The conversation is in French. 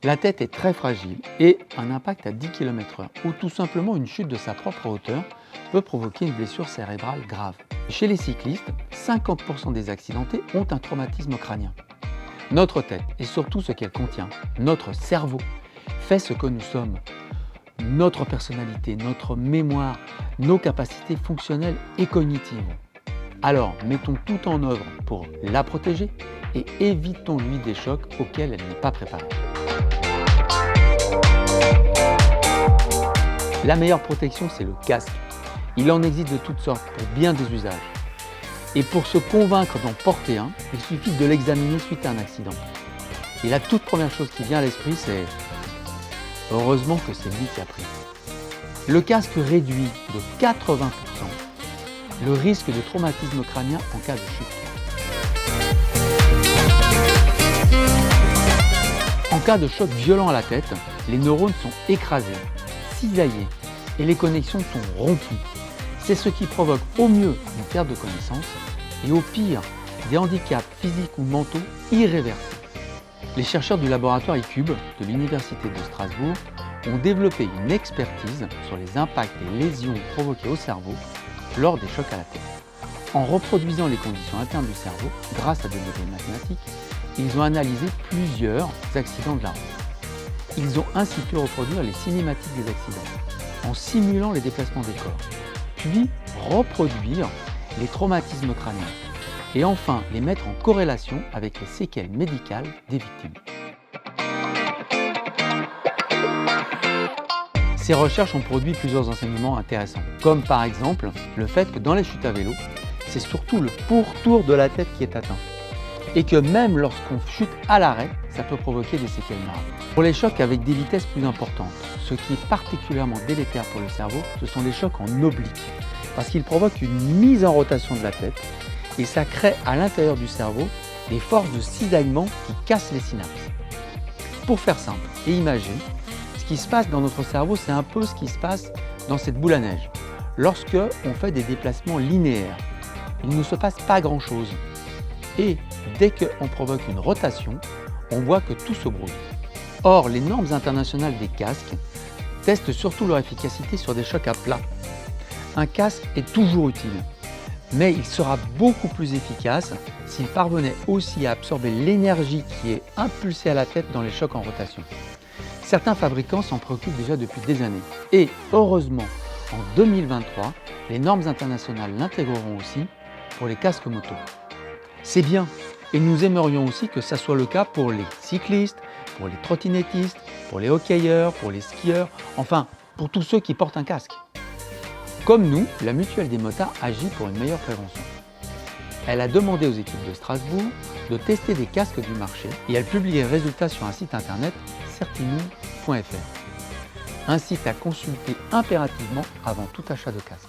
La tête est très fragile et un impact à 10 km/h ou tout simplement une chute de sa propre hauteur peut provoquer une blessure cérébrale grave. Chez les cyclistes, 50% des accidentés ont un traumatisme crânien. Notre tête et surtout ce qu'elle contient, notre cerveau, fait ce que nous sommes. Notre personnalité, notre mémoire, nos capacités fonctionnelles et cognitives. Alors, mettons tout en œuvre pour la protéger et évitons-lui des chocs auxquels elle n'est pas préparée. La meilleure protection, c'est le casque. Il en existe de toutes sortes pour bien des usages. Et pour se convaincre d'en porter un, il suffit de l'examiner suite à un accident. Et la toute première chose qui vient à l'esprit, c'est « heureusement que c'est lui qui a pris ». Le casque réduit de 80% le risque de traumatisme crânien en cas de chute. En cas de choc violent à la tête, les neurones sont écrasés, cisaillés et les connexions sont rompues. C'est ce qui provoque au mieux une perte de connaissance et au pire des handicaps physiques ou mentaux irréversibles. Les chercheurs du laboratoire ICUBE de l'Université de Strasbourg ont développé une expertise sur les impacts des lésions provoquées au cerveau lors des chocs à la tête. En reproduisant les conditions internes du cerveau grâce à des modèles mathématiques, ils ont analysé plusieurs accidents de la route. Ils ont ainsi pu reproduire les cinématiques des accidents en simulant les déplacements des corps, puis reproduire les traumatismes crâniens et enfin les mettre en corrélation avec les séquelles médicales des victimes. Ces recherches ont produit plusieurs enseignements intéressants, comme par exemple le fait que dans les chutes à vélo, c'est surtout le pourtour de la tête qui est atteint. Et que même lorsqu'on chute à l'arrêt, ça peut provoquer des séquelles graves. Pour les chocs avec des vitesses plus importantes, ce qui est particulièrement délétère pour le cerveau, ce sont les chocs en oblique, parce qu'ils provoquent une mise en rotation de la tête et ça crée à l'intérieur du cerveau des forces de cisaillement qui cassent les synapses. Pour faire simple et imagé, ce qui se passe dans notre cerveau, c'est un peu ce qui se passe dans cette boule à neige. Lorsque on fait des déplacements linéaires, il ne se passe pas grand-chose. Et dès qu'on provoque une rotation, on voit que tout se brouille. Or, les normes internationales des casques testent surtout leur efficacité sur des chocs à plat. Un casque est toujours utile, mais il sera beaucoup plus efficace s'il parvenait aussi à absorber l'énergie qui est impulsée à la tête dans les chocs en rotation. Certains fabricants s'en préoccupent déjà depuis des années. Et heureusement, en 2023, les normes internationales l'intégreront aussi pour les casques moto. C'est bien, et nous aimerions aussi que ça soit le cas pour les cyclistes, pour les trottinettistes, pour les hockeyeurs, pour les skieurs, enfin pour tous ceux qui portent un casque. Comme nous, la Mutuelle des motards agit pour une meilleure prévention. Elle a demandé aux équipes de Strasbourg de tester des casques du marché et elle publie les résultats sur un site internet certimove.fr. Un site à consulter impérativement avant tout achat de casque.